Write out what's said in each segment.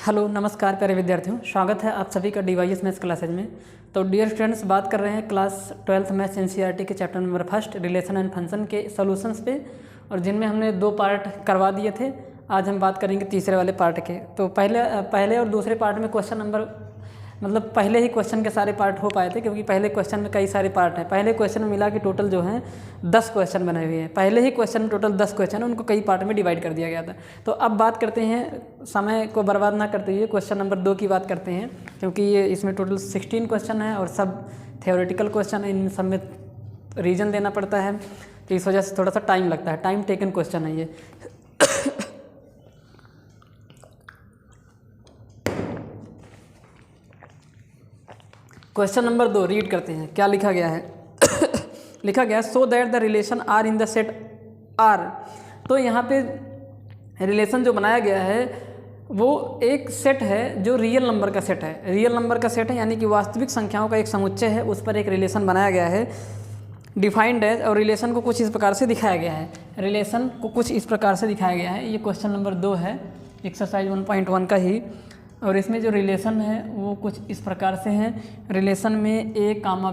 Hello नमस्कार प्यारे विद्यार्थियों, स्वागत है आप सभी का DYS मैथ्स क्लासेज में। तो डियर स्टूडेंट्स, बात कर रहे हैं क्लास 12th मैथ्स NCERT के chapter number 1 relation and function के सॉल्यूशंस पे, और जिनमें हमने 2 पार्ट करवा दिए थे। आज हम बात करेंगे तीसरे वाले पार्ट के। तो पहले और दूसरे पार्ट में क्वेश्चन नंबर पहले ही क्वेश्चन के सारे पार्ट हो पाए थे, क्योंकि पहले क्वेश्चन में कई सारे पार्ट हैं। पहले क्वेश्चन में मिला कि टोटल जो है 10 क्वेश्चन बने हुए हैं। पहले ही क्वेश्चन में टोटल 10 क्वेश्चन है, उनको कई पार्ट में डिवाइड कर दिया गया था। तो अब बात करते हैं, समय को बर्बाद ना करते हुए क्वेश्चन नंबर 2 की बात करते हैं, क्योंकि ये इसमें टोटल 16 क्वेश्चन है और सब थियोरेटिकल क्वेश्चन है। इन सब में रीजन देना पड़ता है, तो इस वजह से थोड़ा सा टाइम लगता है। टाइम टेकन क्वेश्चन है ये। क्वेश्चन नंबर 2 रीड करते हैं, क्या लिखा गया है। लिखा गया है so that the relation are in the set R. तो यहाँ पे रिलेशन जो बनाया गया है वो एक सेट है जो रियल नंबर का सेट है। रियल नंबर का सेट है यानी कि वास्तविक संख्याओं का एक समुच्चय है, उस पर एक रिलेशन बनाया गया है, डिफाइंड है। और रिलेशन को कुछ इस प्रकार से दिखाया गया है। रिलेशन को कुछ इस प्रकार से दिखाया गया है। ये क्वेश्चन नंबर 2 है, एक्सरसाइज 1.1 का ही। और इसमें जो रिलेशन है वो कुछ इस प्रकार से है। रिलेशन में ए कामा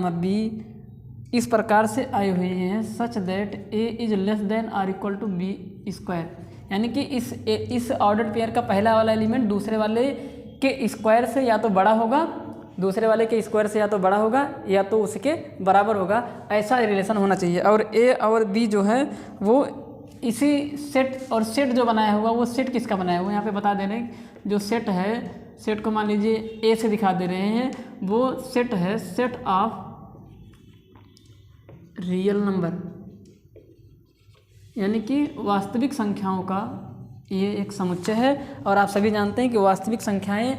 बी इस प्रकार से आए हुए हैं, such that A is less than or equal to B square. यानी कि इस ऑर्डर्ड पेयर का पहला वाला एलिमेंट दूसरे वाले के स्क्वायर से या तो बड़ा होगा, दूसरे वाले के स्क्वायर से या तो बड़ा होगा या तो उसके बराबर होगा। ऐसा रिलेशन होना चाहिए। और ए और बी जो है वो इसी सेट, और सेट जो बनाया हुआ वो सेट किसका बनाया हुआ यहाँ पे बता दे रहे हैं। जो सेट है, सेट को मान लीजिए ए से दिखा दे रहे हैं, वो सेट है सेट ऑफ रियल नंबर, यानी कि वास्तविक संख्याओं का ये एक समुच्चय है। और आप सभी जानते हैं कि वास्तविक संख्याएं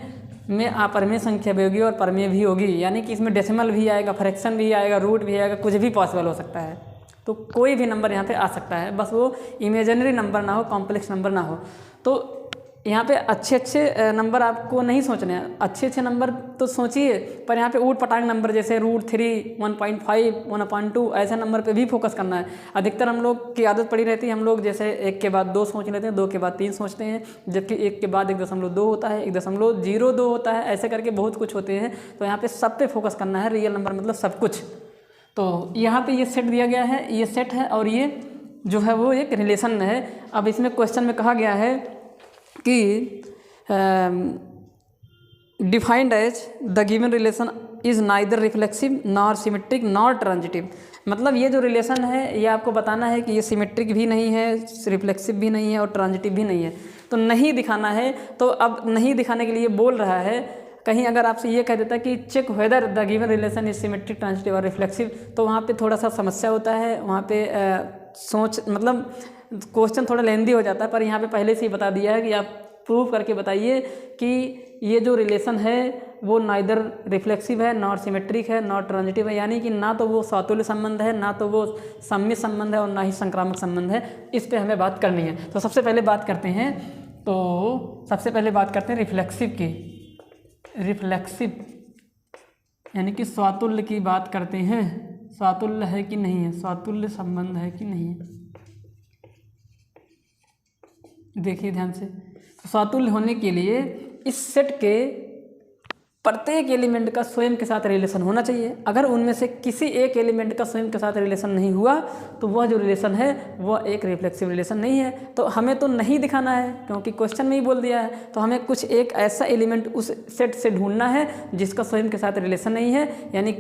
में अपरमेय संख्या भी होगी और परमेय भी होगी, यानी कि इसमें डेसिमल भी आएगा, फ्रैक्शन भी आएगा, रूट भी आएगा, कुछ भी पॉसिबल हो सकता है। तो कोई भी नंबर यहाँ पे आ सकता है, बस वो इमेजिनरी नंबर ना हो, कॉम्प्लेक्स नंबर ना हो। तो यहाँ पे अच्छे नंबर आपको नहीं सोचने हैं। अच्छे नंबर तो सोचिए, पर यहाँ पे ऊट पटांग नंबर जैसे √3, 1.5, 1/2 ऐसे नंबर पे भी फोकस करना है। अधिकतर हम लोग की आदत पड़ी रहती है, हम लोग जैसे 1 के बाद 2 सोच लेते हैं, 2 के बाद 3 सोचते हैं, जबकि 1 के बाद 1.2 होता है, 1.02 होता है, ऐसे करके बहुत कुछ होते हैं। तो यहाँ पे सब पे फोकस करना है। रियल नंबर मतलब सब कुछ। तो यहाँ पे ये सेट दिया गया है, ये सेट है और ये जो है वो एक रिलेशन है। अब इसमें क्वेश्चन में कहा गया है कि defined as the given relation is neither reflexive nor symmetric nor transitive. मतलब ये जो रिलेशन है ये आपको बताना है कि ये सिमेट्रिक भी नहीं है, रिफ्लेक्सिव भी नहीं है और ट्रांजिटिव भी नहीं है। तो नहीं दिखाना है। तो अब नहीं दिखाने के लिए बोल रहा है, कहीं अगर आपसे ये कह देता है कि check whether the given relation is symmetric transitive और रिफ्लेक्सिव, तो वहाँ पे थोड़ा सा समस्या होता है। वहाँ पे सोच मतलब क्वेश्चन थोड़ा लेंदी हो जाता है। पर यहाँ पे पहले से ही बता दिया है कि आप प्रूव करके बताइए कि ये जो रिलेशन है वो नाइदर रिफ्लेक्सिव है, नॉट सिमेट्रिक है, नॉट ट्रांजिटिव है। यानी कि ना तो वो सातुल्य संबंध है, ना तो वो सममित संबंध है और ना ही संक्रामक संबंध है। इस पर हमें बात करनी है। तो सबसे पहले बात करते हैं रिफ्लेक्सिव की। रिफ्लेक्सिव यानी कि स्वातुल्य की बात करते हैं। स्वातुल्य है कि नहीं है, स्वातुल्य संबंध है कि नहीं है, देखिए ध्यान से। स्वातुल्य होने के लिए इस सेट के प्रत्येक एलिमेंट का स्वयं के साथ रिलेशन होना चाहिए। अगर उनमें से किसी एक एलिमेंट का स्वयं के साथ रिलेशन नहीं हुआ तो वह जो रिलेशन है वह एक रिफ्लेक्सिव रिलेशन नहीं है। तो हमें तो नहीं दिखाना है, क्योंकि क्वेश्चन में ही बोल दिया है। तो हमें कुछ एक ऐसा एलिमेंट उस सेट से ढूंढना है जिसका स्वयं के साथ रिलेशन नहीं है, यानी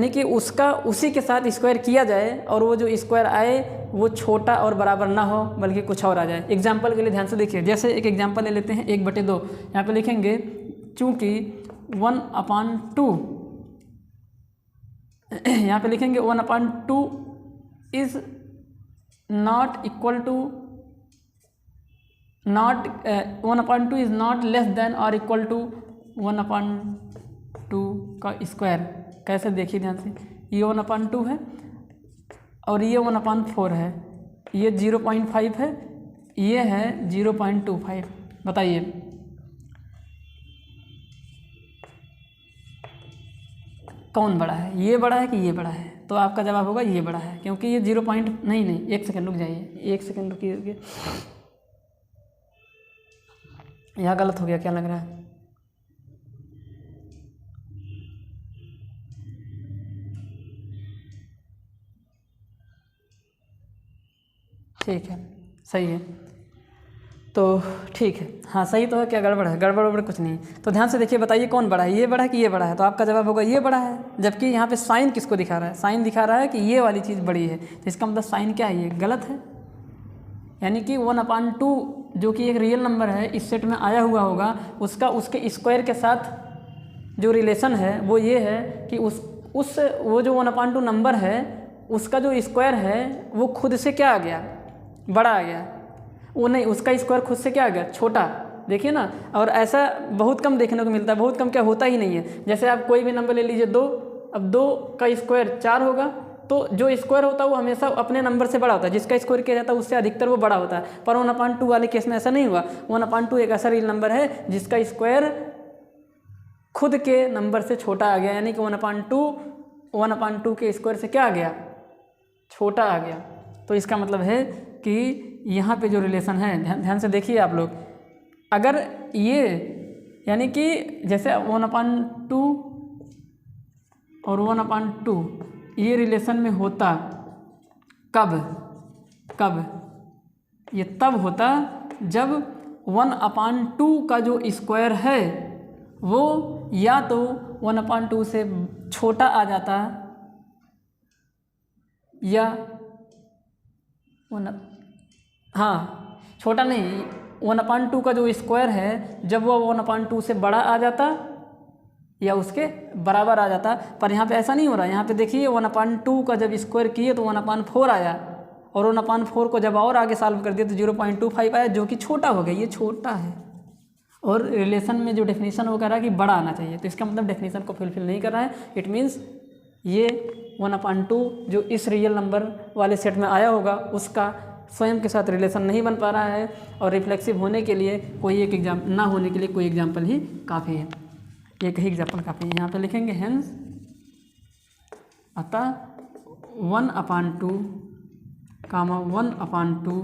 कि उसका उसी के साथ स्क्वायर किया जाए और वो जो स्क्वायर आए वो छोटा और बराबर ना हो, बल्कि कुछ और आ जाए। एग्जाम्पल के लिए ध्यान से देखिए, जैसे एक एग्जाम्पल ले लेते हैं 1/2। यहाँ पे लिखेंगे चूँकि 1/2 यहाँ पे लिखेंगे 1/2 is not equal to 1/2 is not less than और इक्वल टू 1/2 का स्क्वायर। कैसे देखिए ध्यान से, ये 1/2 है और ये 1/4 है, ये 0.5 है, ये है 0.25। बताइए कौन बड़ा है, ये बड़ा है कि ये बड़ा है? तो आपका जवाब होगा ये बड़ा है, क्योंकि ये 0 पॉइंट नहीं 1 सेकंड रुक जाइए, 1 सेकंड रुकिए। यहाँ गलत हो गया, क्या लग रहा है? ठीक है, सही है। तो ठीक है, हाँ सही तो है, क्या गड़बड़ है? गड़बड़ वड़बड़ कुछ नहीं। तो ध्यान से देखिए, बताइए कौन बड़ा है, ये बड़ा है कि ये बड़ा है? तो आपका जवाब होगा ये बड़ा है, जबकि यहाँ पे साइन किसको दिखा रहा है? साइन दिखा रहा है कि ये वाली चीज़ बड़ी है, तो इसका मतलब साइन क्या है? ये गलत है। यानी कि 1/2 जो कि एक रियल नंबर है, इस सेट में आया हुआ होगा, उसका उसके स्क्वायर के साथ जो रिलेशन है वो ये है कि उस वो जो 1/2 नंबर है उसका जो स्क्वायर है वो खुद से क्या आ गया? बड़ा आ गया। वो नहीं, उसका स्क्वायर खुद से क्या आ गया? छोटा। देखिए ना, और ऐसा बहुत कम देखने को मिलता है, बहुत कम क्या होता ही नहीं है। जैसे आप कोई भी नंबर ले लीजिए 2, अब 2 का स्क्वायर 4 होगा, तो जो स्क्वायर होता है वो हमेशा अपने नंबर से बड़ा होता है, जिसका स्क्वायर किया जाता है उससे अधिकतर वो बड़ा होता है। पर 1/2 वाले केस में ऐसा नहीं हुआ। 1/2 एक ऐसा रियल नंबर है जिसका स्क्वायर खुद के नंबर से छोटा आ गया, यानी कि 1/2 के स्क्वायर से क्या आ गया? छोटा आ गया। तो इसका मतलब है कि यहाँ पे जो रिलेशन है, ध्यान से देखिए आप लोग, अगर ये यानी कि जैसे 1/2 और 1/2 ये रिलेशन में होता, कब ये तब होता जब 1/2 का जो स्क्वायर है वो या तो 1/2 से छोटा आ जाता, या हाँ छोटा नहीं, 1/2 का जो स्क्वायर है जब वो 1/2 से बड़ा आ जाता या उसके बराबर आ जाता। पर यहाँ पे ऐसा नहीं हो रहा। यहाँ पे देखिए 1/2 का जब स्क्वायर किए तो 1/4 आया, और 1/4 को जब और आगे सॉल्व कर दिया तो 0.25 आया, जो कि छोटा हो गया। ये छोटा है, और रिलेशन में जो डेफिनेशन वो कह रहा है कि बड़ा आना चाहिए, तो इसका मतलब डेफिनेशन को फुलफिल नहीं कर रहा है। इट मीन्स ये 1/2 जो इस रियल नंबर वाले सेट में आया होगा उसका स्वयं के साथ रिलेशन नहीं बन पा रहा है, और रिफ्लेक्सिव होने के लिए कोई एक एग्जाम्पल ना होने के लिए कोई एग्जाम्पल ही काफ़ी है, एक ही एग्जाम्पल काफ़ी है। यहाँ पे लिखेंगे हेंस, अतः 1/2 1/2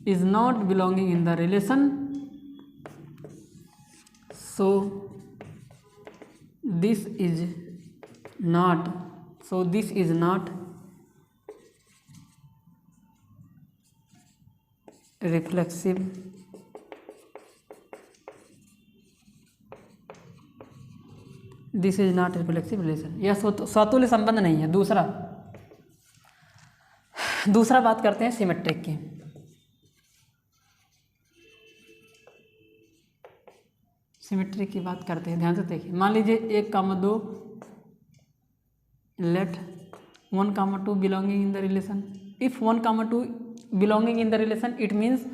is not belonging in the relation, so this is not reflexive relation. यह स्वतुल्य संबंध नहीं है। दूसरा बात करते हैं सिमेट्रिक की। सिमेट्रिक की बात करते हैं, ध्यान से देखिए। मान लीजिए 1,2 let 1,2 belonging in the relation. If 1,2 belonging in the relation, it means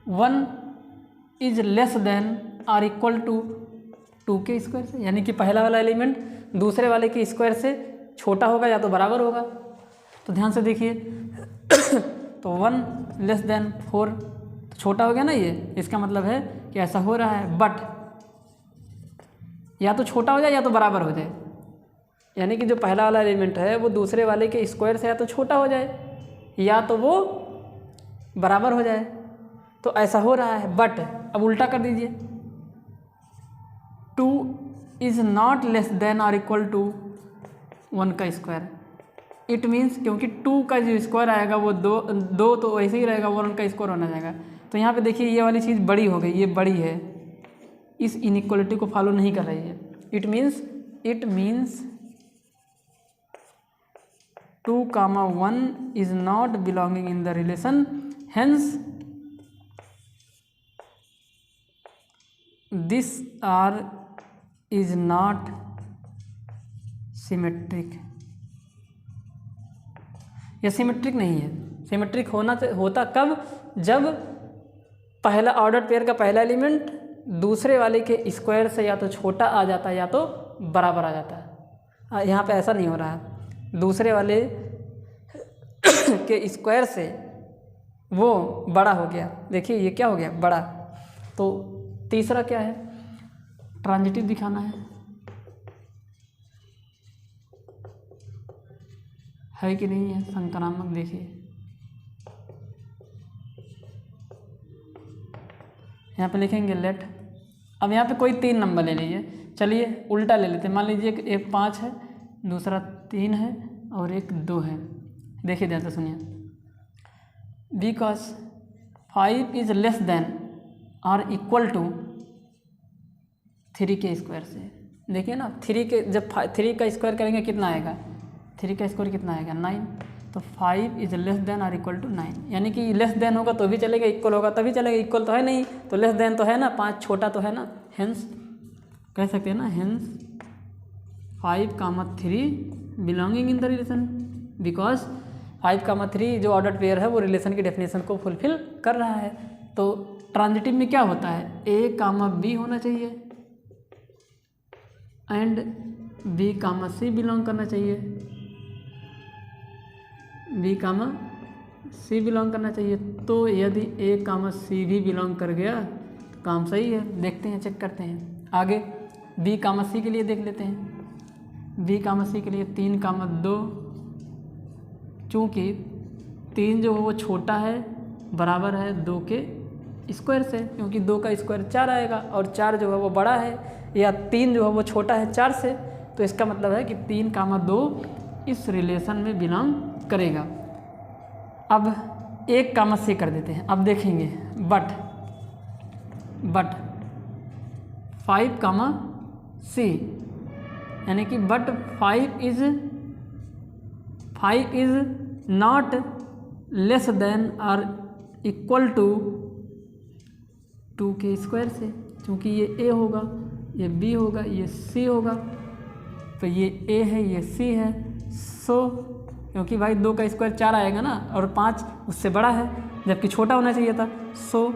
1 is less than or equal to 2 के स्क्वायर से, यानी कि पहला वाला एलिमेंट दूसरे वाले के स्क्वायर से छोटा होगा या तो बराबर होगा। तो ध्यान से देखिए तो 1 लेस देन 4 तो छोटा हो गया ना ये, इसका मतलब है कि ऐसा हो रहा है, बट या तो छोटा हो जाए या तो बराबर हो जाए, यानी कि जो पहला वाला एलिमेंट है वो दूसरे वाले के स्क्वायर से या तो छोटा हो जाए या तो वो बराबर हो जाए। तो ऐसा हो रहा है, बट अब उल्टा कर दीजिए, 2 इज नॉट लेस देन और इक्वल टू 1 का स्क्वायर। इट मीन्स क्योंकि 2 का जो स्क्वायर आएगा वो 2 तो वैसे ही रहेगा, 1 का स्क्वायर होना जाएगा। तो यहाँ पे देखिए ये वाली चीज़ बड़ी हो गई, ये बड़ी है, इस इनइक्वलिटी को फॉलो नहीं कर रही है। It means 2, 1 is not belonging in the relation, hence this R is not symmetric. यह सिमेट्रिक नहीं है। सिमेट्रिक होता कब? जब पहला ऑर्डर पेयर का पहला एलिमेंट दूसरे वाले के स्क्वायर से या तो छोटा आ जाता है या तो बराबर आ जाता है। यहाँ पे ऐसा नहीं हो रहा है, दूसरे वाले के स्क्वायर से वो बड़ा हो गया। देखिए ये क्या हो गया? बड़ा। तो तीसरा क्या है? ट्रांजिटिव दिखाना है कि नहीं है? संक्रामक देखिए, यहाँ पे लिखेंगे लेट। अब यहाँ पे कोई 3 नंबर ले लीजिए, चलिए उल्टा ले लेते हैं। मान लीजिए कि एक 5 है, दूसरा 3 है और एक 2 है। देखिए ध्यान से सुनिए, बिकॉज 5 इज लेस देन और इक्वल टू 3 के स्क्वायर से। देखिए ना, 3 के जब 3 का स्क्वायर करेंगे कितना आएगा, 3 का स्क्वायर कितना आएगा 9। तो 5 इज लेस देन और इक्वल टू 9, यानी कि लेस देन होगा तो भी चलेगा, इक्वल होगा तभी चलेगा। इक्वल तो है नहीं, तो लेस देन तो है ना, 5 छोटा तो है ना, हेंस कह सकते हैं ना, hence 5,3 belonging in the relation, because 5,3 जो ऑर्डर पेयर है वो रिलेशन की डेफिनेशन को फुलफिल कर रहा है। तो ट्रांजिटिव में क्या होता है, A, B होना चाहिए एंड B, C बिलोंग करना चाहिए, B, C बिलोंग करना चाहिए। तो यदि A, C भी बिलोंग कर गया तो काम सही है। देखते हैं, चेक करते हैं आगे। B, C के लिए देख लेते हैं। B, C के लिए 3, 2, चूँकि 3 जो है वो छोटा है, बराबर है 2 के स्क्वायर से, क्योंकि 2 का स्क्वायर 4 आएगा और 4 जो है वो बड़ा है, या 3 जो है वो छोटा है 4 से। तो इसका मतलब है कि 3, 2 इस रिलेशन में बिलोंग करेगा। अब 1, C कर देते हैं। अब देखेंगे बट 5, C, यानी कि but 5 is not less than और इक्वल टू 2 के स्क्वायर से, क्योंकि ये A होगा, ये B होगा, ये C होगा। तो ये A है, ये C है। सो क्योंकि भाई 2 का स्क्वायर 4 आएगा ना, और 5 उससे बड़ा है, जबकि छोटा होना चाहिए था। So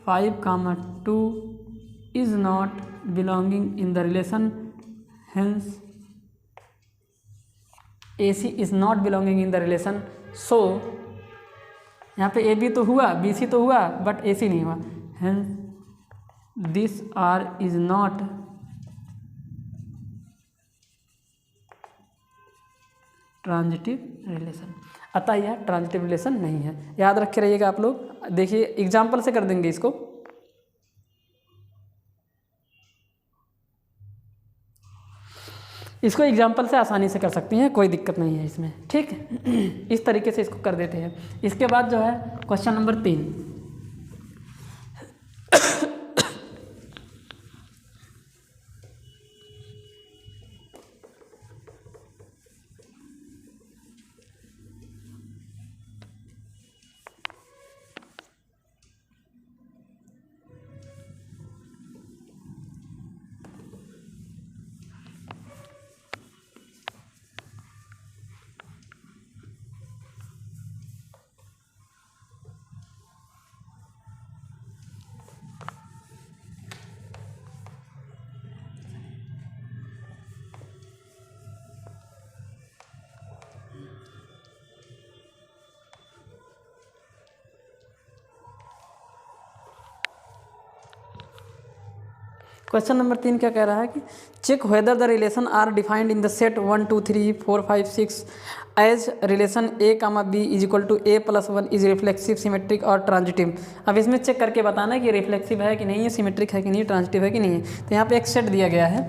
5, 2 is not belonging in the relation, hence AC is not belonging in the relation. So यहाँ पे AB तो हुआ, BC तो हुआ, बट AC नहीं हुआ। Hence this R is not transitive relation, अतः यह ट्रांजिटिव रिलेशन नहीं है। याद रखे रहिएगा आप लोग। देखिए एग्जाम्पल से कर देंगे इसको। एग्जाम्पल से आसानी से कर सकती हैं, कोई दिक्कत नहीं है इसमें, ठीक है। इस तरीके से इसको कर देते हैं। इसके बाद जो है क्वेश्चन नंबर 3। क्वेश्चन नंबर 3 क्या कह रहा है कि check whether the relation R defined in the set 1, 2, 3, 4, 5, 6 as relation A, B is equal to A+1 is reflexive, symmetric और ट्रांजिटिव। अब इसमें चेक करके बताना है कि रिफ्लेक्सिव है कि नहीं है, सिमेट्रिक है कि नहीं, ट्रांजिटिव है कि नहीं है। तो यहाँ पे एक सेट दिया गया है,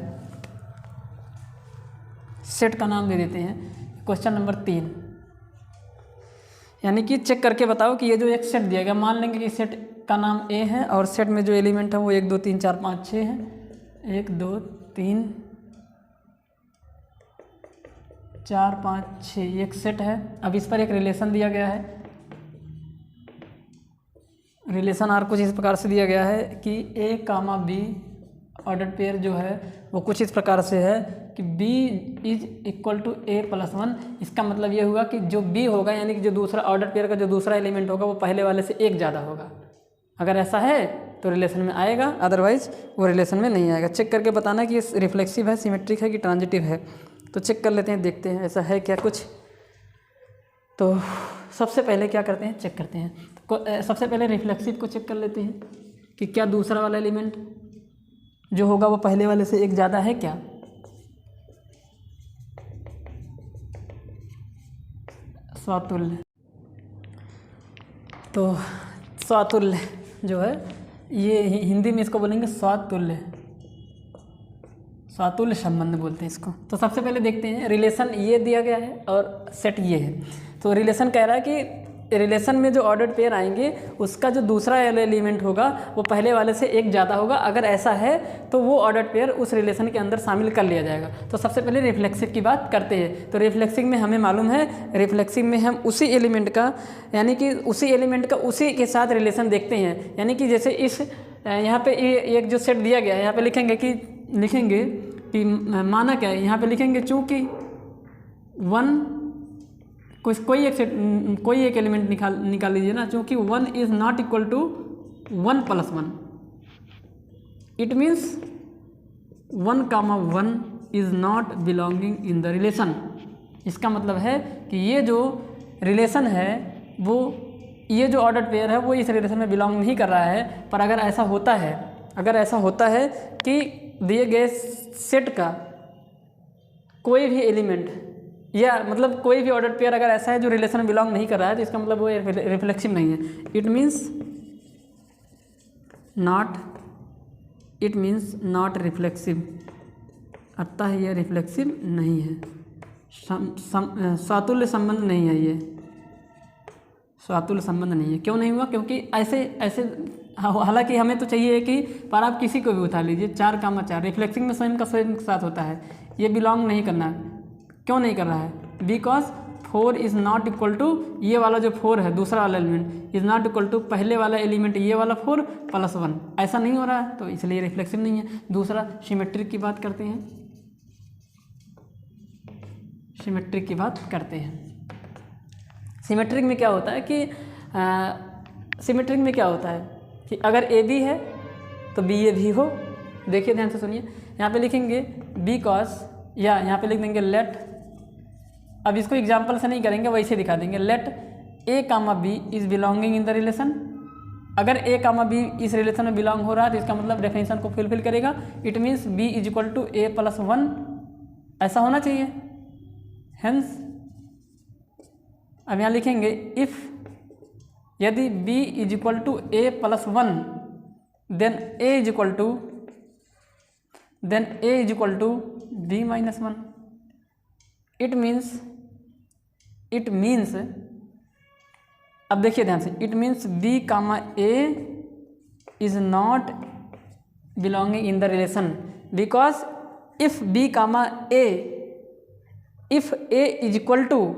सेट का नाम दे देते हैं क्वेश्चन नंबर 3, यानी कि चेक करके बताओ कि ये जो एक सेट दिया गया, मान लेंगे कि सेट का नाम A है और सेट में जो एलिमेंट है वो 1, 2, 3, 4, 5, 6 है। 1, 2, 3, 4, 5, 6 एक सेट है। अब इस पर एक रिलेशन दिया गया है। रिलेशन आर कुछ इस प्रकार से दिया गया है कि A, B ऑर्डर पेयर जो है वो कुछ इस प्रकार से है कि B is equal to A+1। इसका मतलब ये हुआ कि जो B होगा, यानी कि जो दूसरा ऑर्डर पेयर का जो दूसरा एलिमेंट होगा वो पहले वाले से 1 ज़्यादा होगा। अगर ऐसा है तो रिलेशन में आएगा, अदरवाइज वो रिलेशन में नहीं आएगा। चेक करके बताना कि ये रिफ्लेक्सिव है, सिमेट्रिक है कि ट्रांजिटिव है। तो चेक कर लेते हैं, देखते हैं ऐसा है क्या कुछ। तो सबसे पहले क्या करते हैं, चेक करते हैं। तो सबसे पहले रिफ्लेक्सिव को चेक कर लेते हैं कि क्या दूसरा वाला एलिमेंट जो होगा वो पहले वाले से 1 ज़्यादा है क्या। स्वातुल्य, तो स्वातुल्य जो है ये हिंदी में इसको बोलेंगे स्वातुल्य संबंध बोलते हैं इसको। तो सबसे पहले देखते हैं रिलेशन ये दिया गया है और सेट ये है। तो रिलेशन कह रहा है कि रिलेशन में जो ऑर्डर्ड पेयर आएंगे उसका जो दूसरा एलिमेंट होगा वो पहले वाले से एक ज़्यादा होगा। अगर ऐसा है तो वो ऑर्डर्ड पेयर उस रिलेशन के अंदर शामिल कर लिया जाएगा। तो सबसे पहले रिफ्लेक्सिव की बात करते हैं। तो रिफ्लेक्सिव में हमें मालूम है, रिफ्लेक्सिव में हम उसी एलिमेंट का यानी कि उसी एलिमेंट का उसी के साथ रिलेशन देखते हैं। यानी कि जैसे इस यहाँ पे एक जो सेट दिया गया है, यहाँ पे लिखेंगे कि माना क्या है, यहाँ पे लिखेंगे चूँकि कोई एक एलिमेंट निकाल लीजिए ना, चूँकि 1 is not equal to 1 + 1, it means 1, 1 is not belonging in the relation. इसका मतलब है कि ये जो रिलेशन है वो ये जो ऑर्डर्ड पेयर है वो इस रिलेशन में बिलोंग नहीं कर रहा है। पर अगर ऐसा होता है कि दिए गए सेट का कोई भी एलिमेंट या मतलब कोई भी ऑर्डर्ड पेयर अगर ऐसा है जो रिलेशन में बिलोंग नहीं कर रहा है तो इसका मतलब वो रिफ्लेक्सिव नहीं है। इट मीन्स नॉट रिफ्लेक्सिव, अतः यह रिफ्लेक्सिव नहीं है। स्वातुल्य संबंध नहीं है, ये स्वातुल्य संबंध नहीं है। क्यों नहीं हुआ? क्योंकि ऐसे हालांकि हमें तो चाहिए कि पर आप किसी को भी उठा लीजिए 4, रिफ्लेक्सिंग में स्वयं का साथ होता है, ये बिलोंग नहीं करना। क्यों नहीं कर रहा है? Because 4 is not equal to ये वाला जो 4 है दूसरा वाला element is not equal to पहले वाला एलिमेंट ये वाला 4 + 1, ऐसा नहीं हो रहा है, तो इसलिए रिफ्लेक्सिव नहीं है। दूसरा सिमेट्रिक की बात करते हैं। सिमेट्रिक में क्या होता है कि अगर ए बी है तो बी ए भी हो। देखिए ध्यान से सुनिए, यहाँ पे लिखेंगे बिकॉज या यहाँ पे लिख देंगे लेट, अब इसको एग्जाम्पल से नहीं करेंगे वैसे दिखा देंगे, let A, B is belonging in the relation. अगर ए, बी इस रिलेशन में बिलोंग हो रहा है तो इसका मतलब डेफिनेशन को फुलफिल करेगा। It means B is equal to A + 1, ऐसा होना चाहिए। हेंस अब यहाँ लिखेंगे इफ़ यदि b is equal to a + 1 then a is equal to b - 1। It means अब देखिए ध्यान से, it means b, a is not belonging in the relation because if b, a is equal to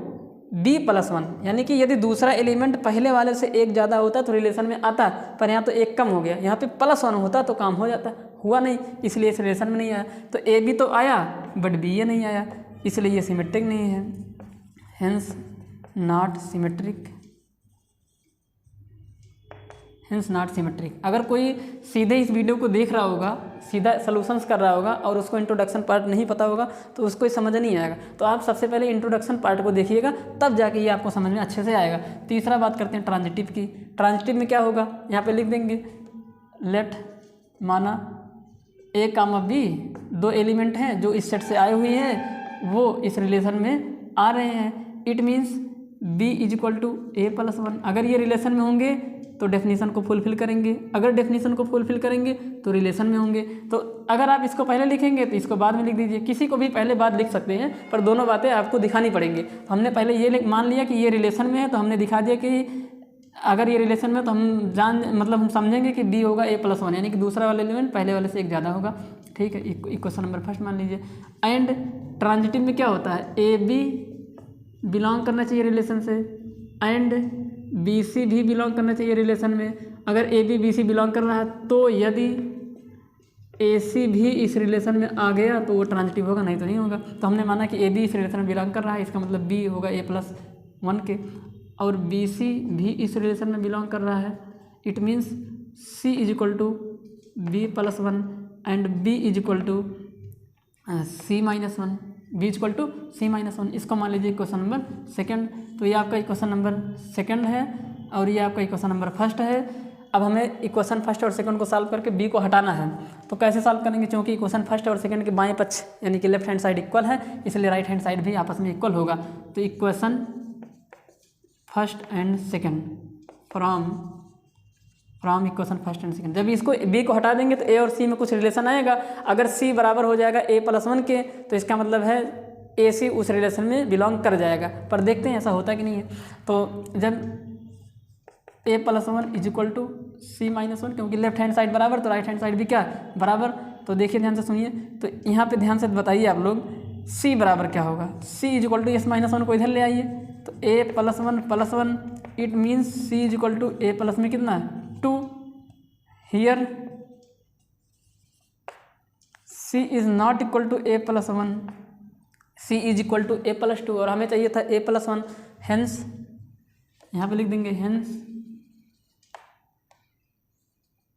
b + 1, यानी कि यदि दूसरा element पहले वाले से एक ज़्यादा होता तो रिलेशन में आता, पर यहाँ तो एक कम हो गया, यहाँ पे +1 होता तो काम हो जाता, हुआ नहीं, इसलिए इस रिलेशन में नहीं आया। तो ए बी तो आया बट बी ए नहीं आया, इसलिए ये सिमेट्रिक नहीं है। Hence not symmetric. अगर कोई सीधे इस वीडियो को देख रहा होगा, सीधा सॉल्यूशंस कर रहा होगा और उसको इंट्रोडक्शन पार्ट नहीं पता होगा तो उसको समझ नहीं आएगा। तो आप सबसे पहले इंट्रोडक्शन पार्ट को देखिएगा, तब जाके ये आपको समझ में अच्छे से आएगा। तीसरा बात करते हैं ट्रांजिटिव की। ट्रांजिटिव में क्या होगा, यहाँ पे लिख देंगे लेट, माना ए, बी दो एलिमेंट हैं जो इस सेट से आए हुए हैं, वो इस रिलेशन में आ रहे हैं। It means B is equal to A + 1। अगर ये रिलेशन में होंगे तो डेफिनेशन को फुलफिल करेंगे, अगर डेफिनेशन को फुलफिल करेंगे तो रिलेशन में होंगे। तो अगर आप इसको पहले लिखेंगे तो इसको बाद में लिख दीजिए, किसी को भी पहले बाद लिख सकते हैं, पर दोनों बातें आपको दिखानी पड़ेंगी। तो हमने पहले ये मान लिया कि ये रिलेशन में है, तो हमने दिखा दिया कि अगर ये रिलेशन में तो हम समझेंगे कि बी होगा a + 1, यानी कि दूसरा वाला एलिमेंट पहले वाले से एक ज़्यादा होगा। ठीक है, इक्वेशन नंबर फर्स्ट मान लीजिए। एंड ट्रांजिटिव में क्या होता है, ए बी बिलोंग करना चाहिए रिलेशन से एंड बी सी भी बिलोंग करना चाहिए रिलेशन में। अगर A B B C belong कर रहा है तो यदि ए सी भी इस रिलेशन में आ गया तो वो ट्रांजिटिव होगा, नहीं तो नहीं होगा। तो हमने माना कि ए बी इस रिलेशन में बिलोंग कर रहा है, इसका मतलब बी होगा a + 1 के, और बी सी भी इस रिलेशन में बिलोंग कर रहा है। It means C is equal to b + 1 and b is equal to c - 1, b is equal to c - 1। इसको मान लीजिए क्वेश्चन नंबर सेकंड। तो ये आपका इक्वेशन नंबर सेकंड है और ये आपका इक्वेशन नंबर फर्स्ट है। अब हमें इक्वेशन फर्स्ट और सेकंड को सॉल्व करके b को हटाना है। तो कैसे सॉल्व करेंगे, क्योंकि इक्वेशन फर्स्ट और सेकंड के बाएं पक्ष यानी कि लेफ्ट हैंड साइड इक्वल है, इसलिए राइट हैंड साइड भी आपस में इक्वल होगा। तो equation first and second from from equation first and second. जब इसको बी को हटा देंगे तो ए और सी में कुछ रिलेशन आएगा। अगर सी बराबर हो जाएगा ए प्लस 1 के तो इसका मतलब है ए सी उस रिलेशन में बिलोंग कर जाएगा। पर देखते हैं ऐसा होता कि नहीं है। तो जब A plus 1 is equal to C minus 1, क्योंकि लेफ्ट हैंड साइड बराबर तो राइट हैंड साइड भी क्या बराबर। तो देखिए ध्यान से सुनिए, तो यहाँ पे ध्यान से बताइए आप लोग, सी बराबर क्या होगा, C is equal to S minus 1 को इधर ले आइए, तो A plus 1 it means C is equal to A plus में कितना है 2। Here C is not equal to A plus 1, C is equal to A plus 2 और हमें चाहिए था ए प्लस 1। हेंस यहाँ पे लिख देंगे हेंस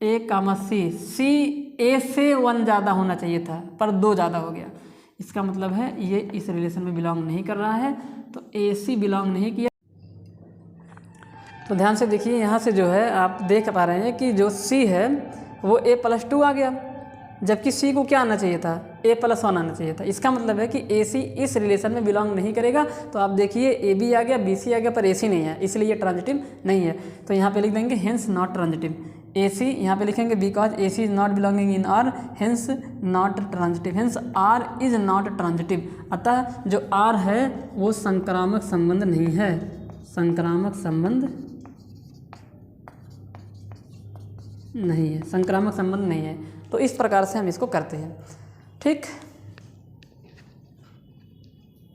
ए कामा सी, सी ए से 1 ज़्यादा होना चाहिए था पर 2 ज़्यादा हो गया। इसका मतलब है ये इस रिलेशन में बिलोंग नहीं कर रहा है, तो ए सी बिलोंग नहीं किया। तो ध्यान से देखिए, यहाँ से जो है आप देख पा रहे हैं कि जो सी है वो ए प्लस 2 आ गया, जबकि सी को क्या आना चाहिए था ए प्लस 1 आना चाहिए था। इसका मतलब है कि ए सी इस रिलेशन में बिलोंग नहीं करेगा। तो आप देखिए ए बी आ गया, बी सी आ गया, पर ए सी नहीं है, इसलिए ये ट्रांजिटिव नहीं है। तो यहाँ पे लिख देंगे hence not transitive. A C यहाँ पे लिखेंगे because A C is not belonging in R, hence not transitive, hence R is not transitive. अतः जो आर है वो संक्रामक संबंध नहीं है, संक्रामक संबंध नहीं है, संक्रामक संबंध नहीं है। तो इस प्रकार से हम इसको करते हैं। ठीक।